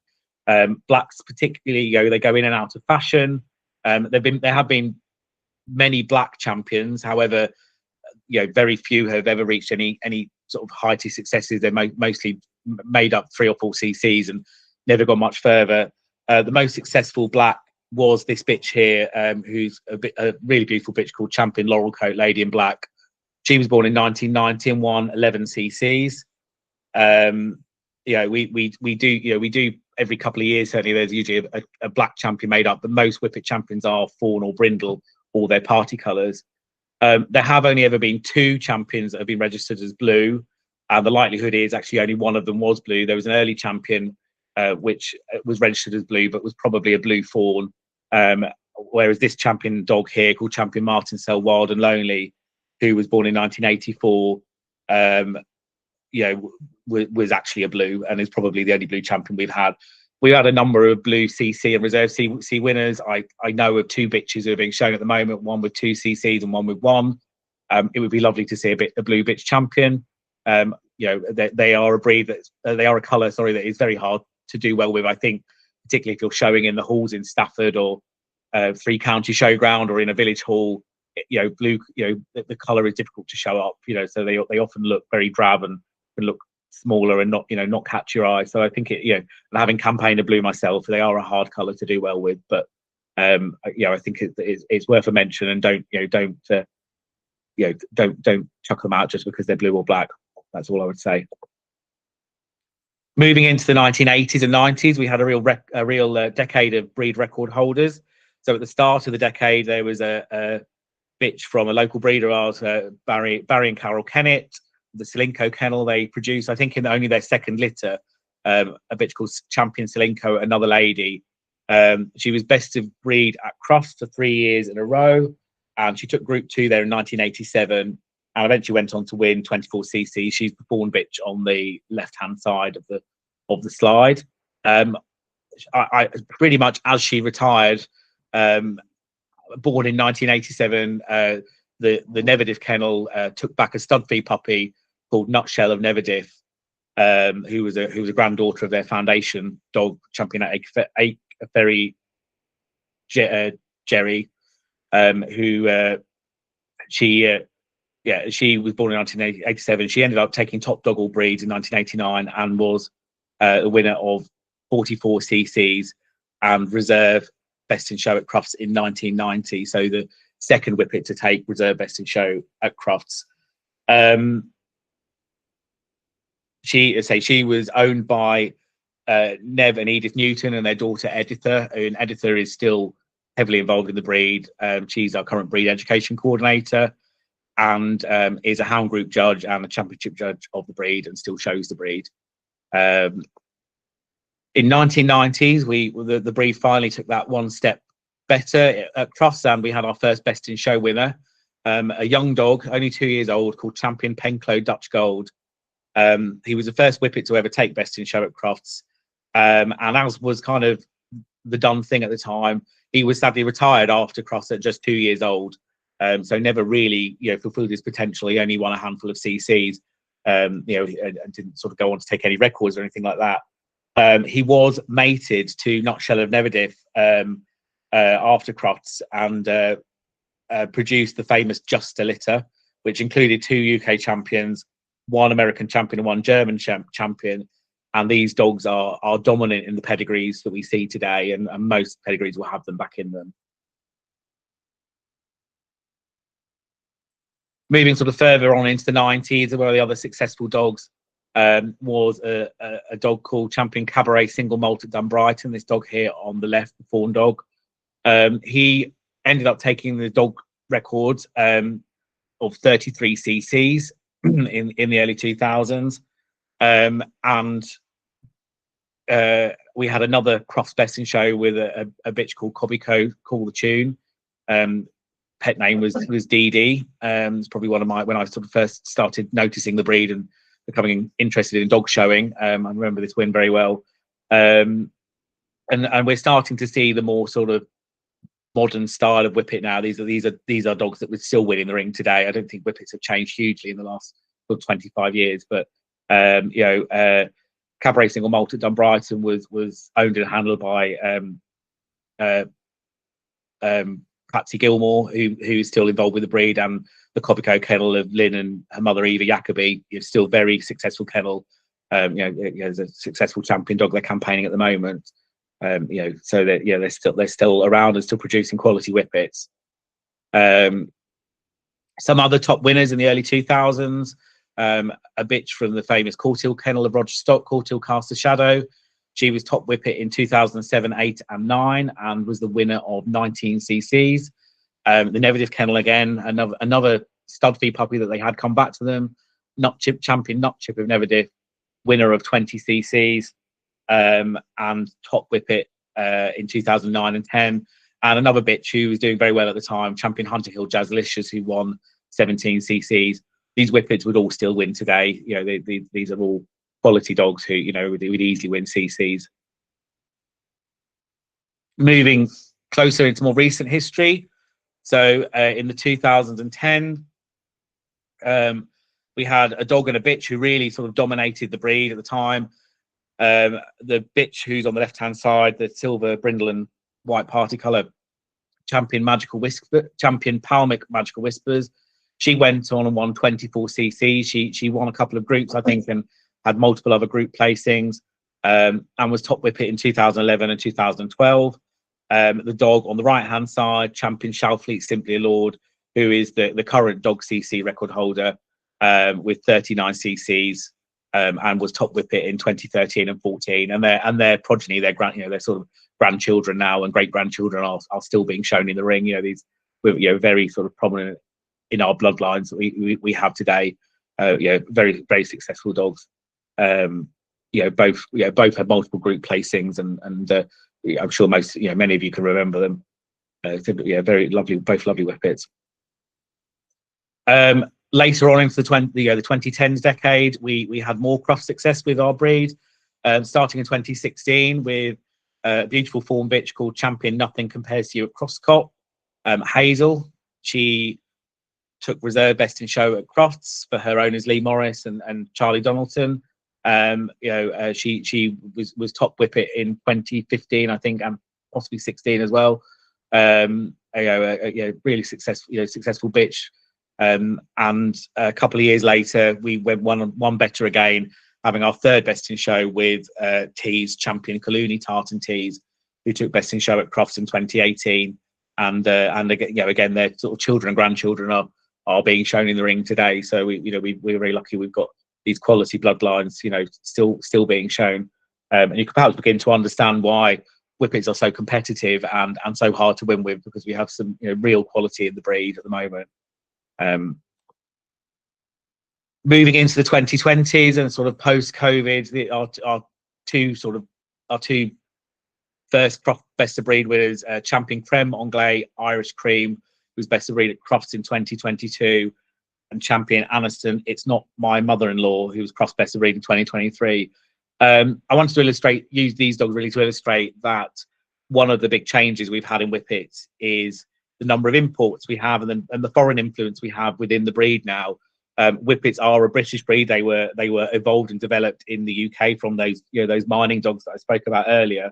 Blacks particularly, they go in and out of fashion. There have been many black champions. However, very few have ever reached any sort of heighty successes. They're mostly made up 3 or 4 CCs and never gone much further. The most successful black was this bitch here, who's a really beautiful bitch called Champion Laurel Coat Lady in Black. She was born in 1990 and won 11 CCs. We do every couple of years. Certainly, there's usually a black champion made up. But most whippet champions are fawn or brindle, or their party colours. There have only ever been 2 champions that have been registered as blue, and the likelihood is actually only one of them was blue. There was an early champion which was registered as blue, but was probably a blue fawn. Whereas this champion dog here, called Champion Martin Sell Wild and Lonely, who was born in 1984, was actually a blue, and is probably the only blue champion we've had. We've had a number of blue CC and reserve C winners. I know of 2 bitches who are being shown at the moment, one with 2 CCs and one with 1. It would be lovely to see a blue bitch champion. They are a breed they are a colour, that is very hard to do well with. I think, particularly if you're showing in the halls in Stafford or 3 County Showground or in a village hall, blue, the colour is difficult to show up. So they often look very drab and look smaller and not catch your eye. So I think and having campaigner blue myself, they are a hard colour to do well with. But I think it's worth a mention, and don't chuck them out just because they're blue or black. That's all I would say. Moving into the 1980s and 90s, we had a real decade of breed record holders. So at the start of the decade, there was a bitch from a local breeder of ours, Barry and Carol Kennett, the Selinko kennel. They produced, I think, in only their 2nd litter, a bitch called Champion Selinko, another lady. She was best of breed at Crufts for 3 years in a row, and she took Group 2 there in 1987. And eventually went on to win 24 CC. She's the fawn bitch on the left-hand side of the slide. I pretty much as she retired, born in 1987, the Neverdiff kennel took back a stud fee puppy called Nutshell of Neverdiff, who was a granddaughter of their foundation dog, Champion Ferry Jerry, she was born in 1987. She ended up taking top dog all breeds in 1989 and was the winner of 44 CCs and reserve best in show at Crufts in 1990. So the 2nd whippet to take reserve best in show at Crufts. She was owned by Nev and Edith Newton and their daughter Editha, and Editha is still heavily involved in the breed. She's our current breed education coordinator, and is a hound group judge and a championship judge of the breed, and still shows the breed. In 1990s, the breed finally took that one step better at Crufts, and we had our first best in show winner, a young dog, only 2 years old, called Champion Penclo Dutch Gold. He was the first whippet to ever take best in show at Crufts, and as was kind of the done thing at the time, he was sadly retired after Crufts at just 2 years old. So never really, fulfilled his potential. He only won a handful of CCs, and didn't sort of go on to take any records or anything like that. He was mated to Nutshell of Neverdiff after Crufts, and produced the famous Justa litter, which included 2 UK champions, 1 American champion and 1 German champion. and these dogs are dominant in the pedigrees that we see today, and most pedigrees will have them back in them. Moving sort of further on into the 90s, one of the other successful dogs was a dog called Champion Cabaret Single Malt at Dunbrighton. This dog here on the left, the fawn dog. He ended up taking the dog records of 33 cc's in the early 2000s. We had another Crofts Best in Show with a bitch called Cobico, Call the Tune. Pet name was Dee Dee. It's probably one of my, when I sort of first started noticing the breed and becoming interested in dog showing. I remember this win very well. And we're starting to see the more sort of modern style of Whippet now. These are dogs that would still win in the ring today. I don't think Whippets have changed hugely in the last 25 years, but Cabaret Single Malt at Dunbrighton was owned and handled by Patsy Gilmore, who's still involved with the breed, and the Cobico kennel of Lynn and her mother Eva Jacobi is still very successful kennel. There's a successful champion dog they're campaigning at the moment. So that they're still around and still producing quality Whippets. Some other top winners in the early 2000s. A bitch from the famous Courtill kennel of Roger Stock, Courtill Cast a Shadow. She was top Whippet in 2007, 8 and 9 and was the winner of 19 cc's. The Neverdiff kennel again, another stud fee puppy that they had come back to them. Champion Nutchip of Neverdiff, winner of 20 cc's and top Whippet in 2009 and 10. And another bitch who was doing very well at the time, Champion Hunter Hill Jazzlicious, who won 17 cc's. These Whippets would all still win today. These are all quality dogs who, would easily win cc's. Moving closer into more recent history. So in the 2010, we had a dog and a bitch who really sort of dominated the breed at the time. The bitch who's on the left-hand side, the silver brindle and white party colour, Champion Palmic Magical Whispers. She went on and won 24 cc's. She won a couple of groups, I think, and had multiple other group placings, and was top Whippet in 2011 and 2012. The dog on the right-hand side, Champion Shalfleet Simply Lord, who is the current dog cc record holder with 39 cc's, and was top Whippet in 2013 and 14. And their progeny, their sort of grandchildren now and great grandchildren are still being shown in the ring. These very sort of prominent in our bloodlines that we have today. Very, very successful dogs. Both had multiple group placings, and I'm sure many of you can remember them. Very lovely, both lovely Whippets. Later on into the 2010s decade, we had more Crofts success with our breed, starting in 2016 with a beautiful fawn bitch called Champion Nothing Compares to You at Crosscott. Hazel, she took reserve best in show at Crofts for her owners Lee Morris and Charlie Donaldson. She was top Whippet in 2015, I think, and possibly 16 as well. Really successful bitch. And a couple of years later, we went one better again, having our third best in show with Tees, Champion Collooney Tartan Tees, who took best in show at Crofts in 2018. And again, their sort of children and grandchildren are being shown in the ring today. So we're very lucky we've got these quality bloodlines, still being shown. And you can perhaps begin to understand why Whippets are so competitive and so hard to win with, because we have some real quality in the breed at the moment. Moving into the 2020s and sort of post-COVID, our two first best of breed winners, Champion Creme Anglais Irish Cream, who was best of breed at Crofts in 2022, and Champion Aniston It's Not My Mother-in-Law, who was Crofts best of breed in 2023. I wanted to use these dogs really to illustrate that one of the big changes we've had in Whippets is the number of imports we have and the foreign influence we have within the breed now. Whippets are a British breed. They were evolved and developed in the UK from those mining dogs that I spoke about earlier.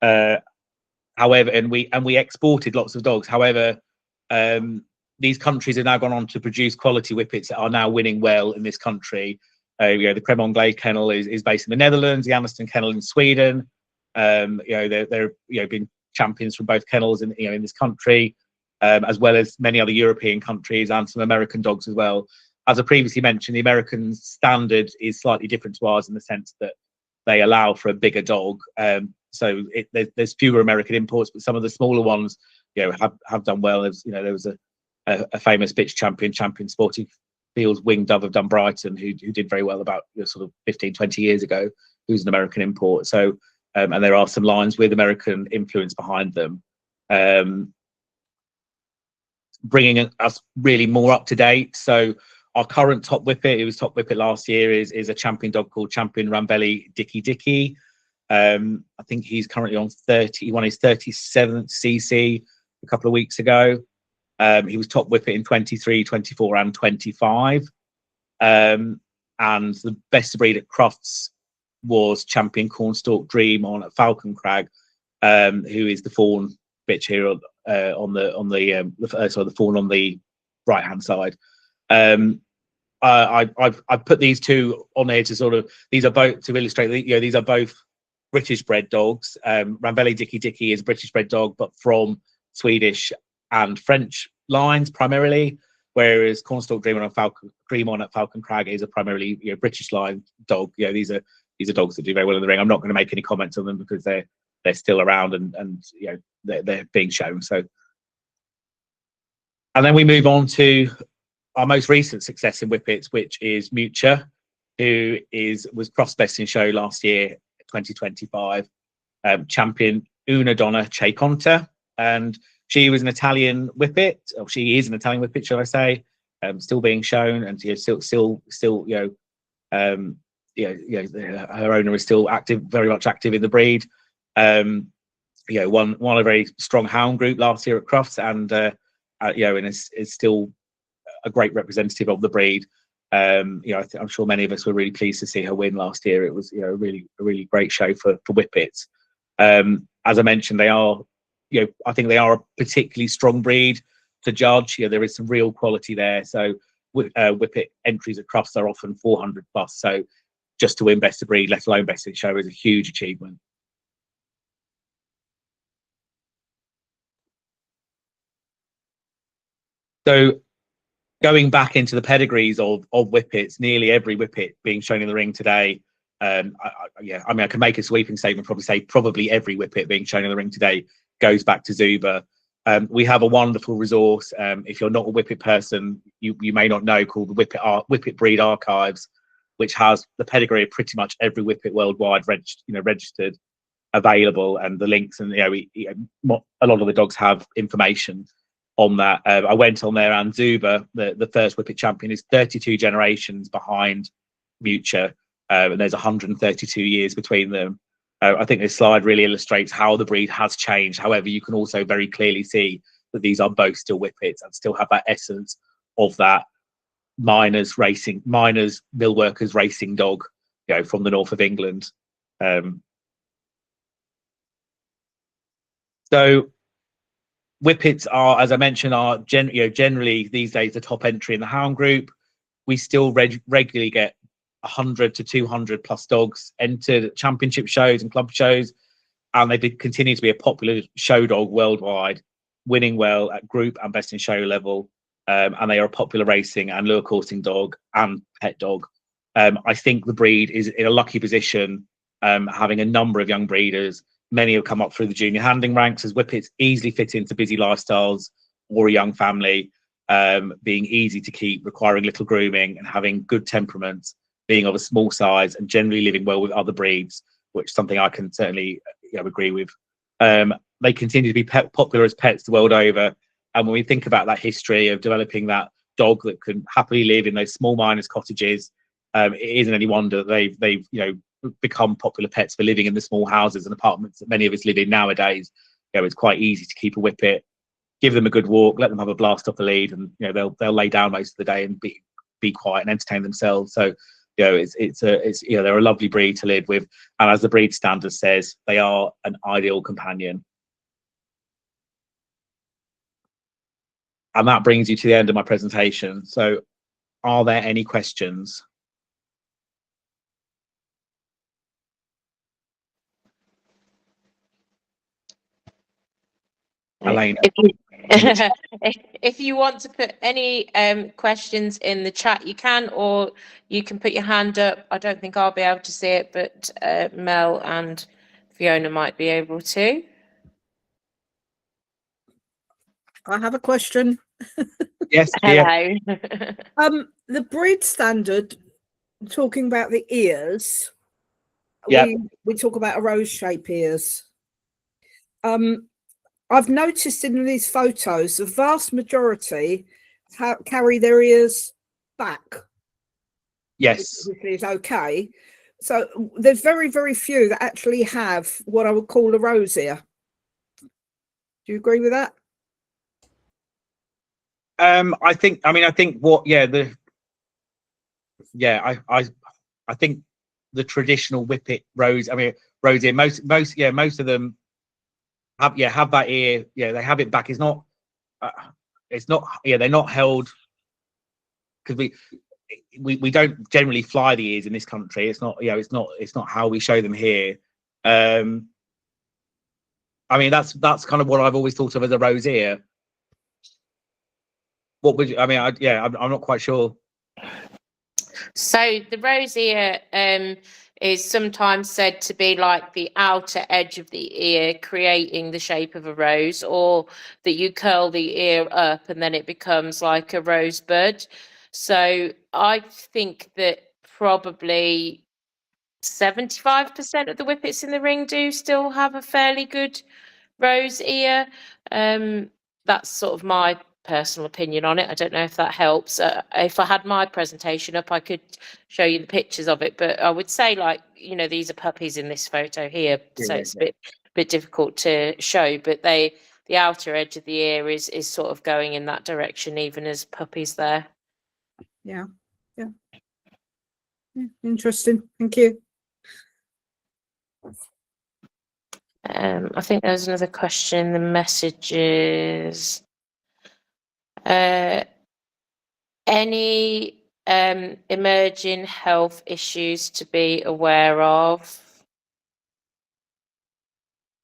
However, and we exported lots of dogs. However, these countries have now gone on to produce quality Whippets that are now winning well in this country. The Cremon Glade Kennel is based in the Netherlands, the Aniston Kennel in Sweden. They're been champions from both kennels in this country, as well as many other European countries and some American dogs as well. As I previously mentioned, the American standard is slightly different to ours in the sense that they allow for a bigger dog. So there's fewer American imports, but some of the smaller ones, have done well. There was a famous bitch champion Sporting Fields Winged Dove of Dunbrighton who did very well about sort of 15, 20 years ago, who's an American import. So and there are some lines with American influence behind them, bringing us really more up to date. So our current top whippet, it was top whippet last year, is a champion dog called Champion Rambelli Dicky. I think he's currently on 30. He won his 37th CC a couple of weeks ago. He was top whippet in 23, 24, and 25. And the best of breed at Crufts was Champion Cornstalk Dream on at Falcon Crag, who is the fawn bitch here on the fawn on the right hand side. I've put these two on here to sort of, these are both to illustrate that these are both British bred dogs. Rambelli Dicky is a British bred dog, but from Swedish and French lines primarily, whereas Cornstalk Dream at Falcon Crag is a primarily British line dog. These are dogs that do very well in the ring. I'm not going to make any comments on them because they're still around and they're being shown. So, and then we move on to our most recent success in whippets, which is Mucha, who was Crufts Best in Show last year, 2025, champion Una Donna Ceconta, and she was an Italian whippet, or she is an Italian whippet, shall I say, still being shown, and still her owner is still active, very much active in the breed. Won a very strong hound group last year at Crufts, and is still a great representative of the breed. I'm sure many of us were really pleased to see her win last year. It was a really great show for whippets. As I mentioned, they are I think they are a particularly strong breed to judge. There is some real quality there. So whippet entries at Crufts are often 400 plus. So just to win best of breed, let alone best in show, is a huge achievement. So going back into the pedigrees of whippets, nearly every whippet being shown in the ring today, I can make a sweeping statement, probably every whippet being shown in the ring today goes back to Zuber. We have a wonderful resource. If you're not a whippet person, you may not know, called the Whippet Breed Archives, which has the pedigree of pretty much every whippet worldwide registered, available, and the links, and a lot of the dogs have information on that. I went on there, and Zuber, the first whippet champion, is 32 generations behind Mucha, and there's 132 years between them. I think this slide really illustrates how the breed has changed. However, you can also very clearly see that these are both still whippets and still have that essence of that miners mill workers racing dog, from the north of England. So whippets are, as I mentioned, generally these days the top entry in the hound group. We still regularly get 100 to 200 plus dogs entered championship shows and club shows, and they continue to be a popular show dog worldwide, winning well at group and best in show level, and they are a popular racing and lure coursing dog and pet dog. I think the breed is in a lucky position, having a number of young breeders. Many have come up through the junior handling ranks as whippets, easily fit into busy lifestyles or a young family, being easy to keep, requiring little grooming, and having good temperaments, being of a small size, and generally living well with other breeds, which is something I can certainly agree with. They continue to be popular as pets the world over, and when we think about that history of developing that dog that can happily live in those small miners' cottages, it isn't any wonder that they've become popular pets for living in the small houses and apartments that many of us live in nowadays. It's quite easy to keep a whippet, give them a good walk, let them have a blast off the lead, and they'll lay down most of the day and be quiet and entertain themselves. So they're a lovely breed to live with, and as the breed standard says, they are an ideal companion. And that brings you to the end of my presentation. So are there any questions? Elena. If you want to put any questions in the chat, you can, or you can put your hand up. I don't think I'll be able to see it, but Mel and Fiona might be able to. I have a question. Yes, yeah. Hello. The breed standard, talking about the ears, Yeah. we talk about a rose shape ears. I've noticed in these photos, the vast majority carry their ears back. Yes. Which is okay. So there's very, very few that actually have what I would call a rose ear. Do you agree with that? I think what, I think the traditional whippet rose, rose ear, most of them have that ear. Yeah, they have it back. It's not, they're not held, because we don't generally fly the ears in this country. It's not, it's not how we show them here. That's kind of what I've always thought of as a rose ear. What would you, I'm not quite sure. So the rose ear is sometimes said to be like the outer edge of the ear, creating the shape of a rose, or that you curl the ear up and then it becomes like a rosebud. So I think that probably 75% of the whippets in the ring do still have a fairly good rose ear. That's sort of my personal opinion on it. I don't know if that helps. If I had my presentation up, I could show you the pictures of it, but I would say, like, these are puppies in this photo here, so it's a bit difficult to show, but the outer edge of the ear is sort of going in that direction, even as puppies there. Yeah. Interesting. Thank you. I think there's another question in the messages. Any emerging health issues to be aware of?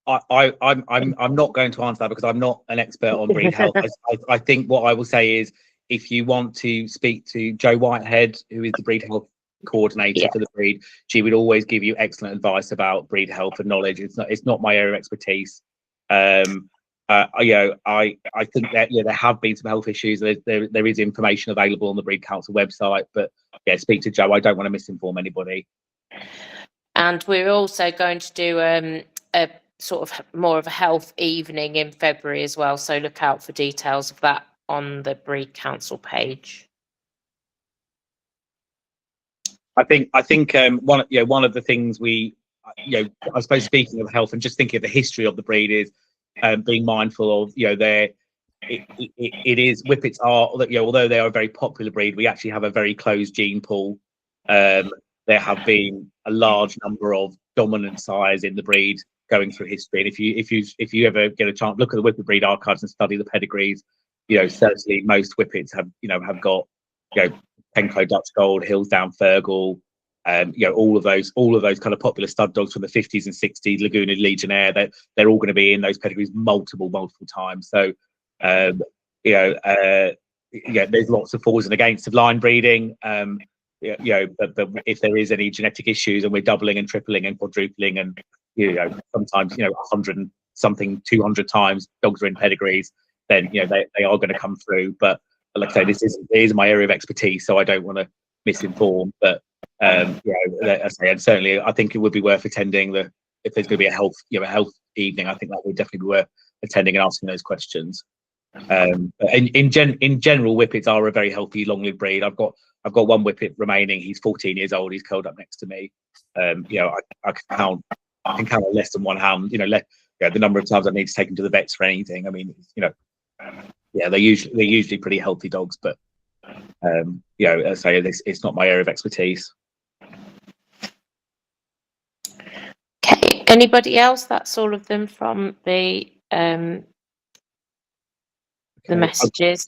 I'm not going to answer that because I'm not an expert on breed health. I think what I will say is, if you want to speak to Jo Whitehead, who is the breed health coordinator for the breed, she would always give you excellent advice about breed health and knowledge. It's not my area of expertise. I think that there have been some health issues. There is information available on the Breed Council website, but speak to Jo. I don't want to misinform anybody. And we're also going to do a sort of more of a health evening in February as well, so look out for details of that on the Breed Council page. I think one of the things I suppose, speaking of health and just thinking of the history of the breed, is being mindful of it is, whippets are, although they are a very popular breed, we actually have a very closed gene pool. There have been a large number of dominant sires in the breed going through history, and if you ever get a chance, look at the whippet breed archives and study the pedigrees. Certainly most whippets have got Penco Dutch Gold, Hillsdown Fergal, all of those kind of popular stud dogs from the 50s and 60s, Laguna Legionnaire. They're all going to be in those pedigrees multiple times. So there's lots of forwards and against of line breeding. But if there is any genetic issues, and we're doubling and tripling and quadrupling, and sometimes 100 and something, 200 times dogs are in pedigrees, then they are going to come through. But like I say, it is my area of expertise, so I don't want to misinform. But and certainly I think it would be worth attending if there's going to be a health evening. I think that would definitely be worth attending and asking those questions. In general, whippets are a very healthy, long-lived breed. I've got one whippet remaining. He's 14 years old. He's curled up next to me. I can count on less than one hand. The number of times I need to take him to the vets for anything. They're usually pretty healthy dogs, but as I say, it's not my area of expertise. Okay, anybody else? That's all of them from the messages.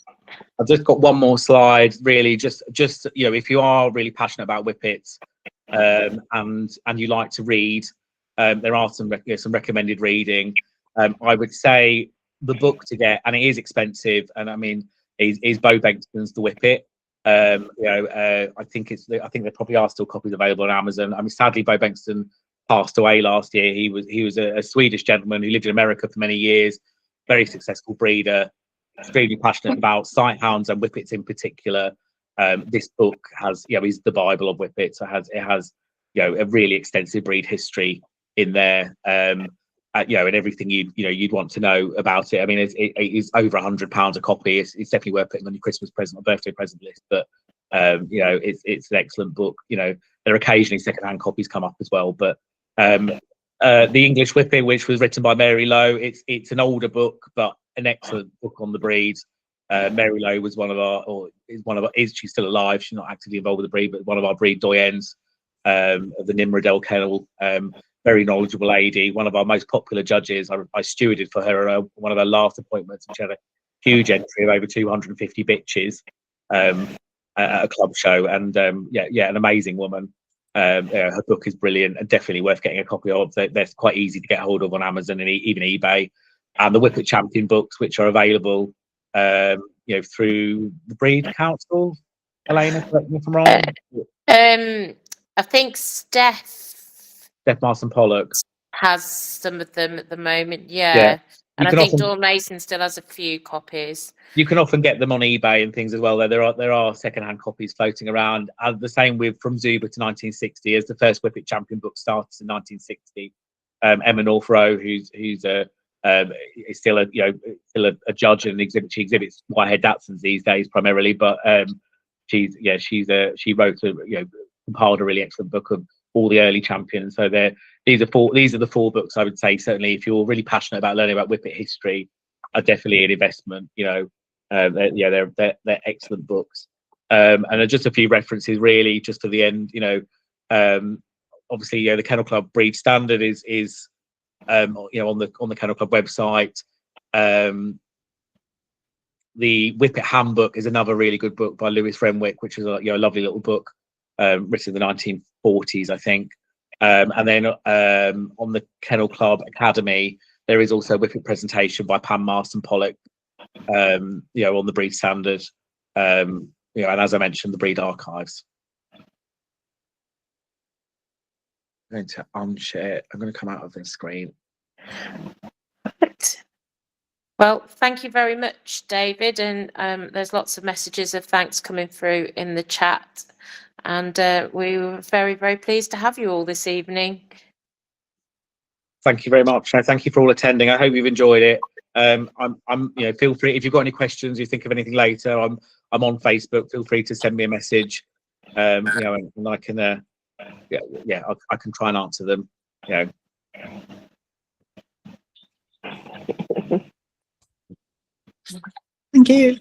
I've just got one more slide, really. Just if you are really passionate about whippets, and you like to read, there are some recommended reading. I would say the book to get, and it is expensive. And I mean, is Bo Bengtson's The Whippet. I think there probably are still copies available on Amazon. I mean, sadly, Bo Bengtsson passed away last year. He was a Swedish gentleman who lived in America for many years, very successful breeder, extremely passionate about sighthounds and whippets in particular. This book has, is the Bible of whippets. It has a really extensive breed history in there. And everything you'd want to know about it. I mean, it is over £100 a copy. It's definitely worth putting on your Christmas present or birthday present list. But it's an excellent book. There are occasionally secondhand copies come up as well. But The English Whippet, which was written by Mary Lowe, it's an older book, but an excellent book on the breed. Mary Lowe was she's still alive? She's not actively involved with the breed, but one of our breed doyens of the Nimrodel kennel. Very knowledgeable lady, one of our most popular judges. I stewarded for her at one of her last appointments, and she had a huge entry of over 250 bitches at a club show. And an amazing woman. Her book is brilliant and definitely worth getting a copy of. They're quite easy to get hold of on Amazon and even eBay. And the Whippet Champion books, which are available, through the Breed Council. Elena, correct me if I'm wrong. I think Steph Marston Pollock has some of them at the moment. Yeah. And I think Dawn Mason still has a few copies. You can often get them on eBay and things as well. There are secondhand copies floating around. The same with From Zuba to 1960, as the first Whippet Champion book starts in 1960. Emma Northrow, who's is still a judge and she exhibits Whitehead Dachshunds these days primarily, but she wrote compiled a really excellent book of all the early champions. So these are the four books I would say, certainly if you're really passionate about learning about Whippet history, are definitely an investment. They're excellent books. And just a few references really just to the end. Obviously the Kennel Club breed standard is on the Kennel Club website. The Whippet Handbook is another really good book by Lewis Renwick, which is a lovely little book written in the 1940s, I think. And then on the Kennel Club Academy, there is also a Whippet presentation by Pam Marston Pollock, on the breed standard, and as I mentioned, the breed archives. I'm going to unshare. I'm going to come out of this screen. Well, thank you very much, David. And there's lots of messages of thanks coming through in the chat. And we were very, very pleased to have you all this evening. Thank you very much. No, thank you for all attending. I hope you've enjoyed it. Feel free if you've got any questions, you think of anything later. I'm on Facebook. Feel free to send me a message. And I can I can try and answer them. Thank you.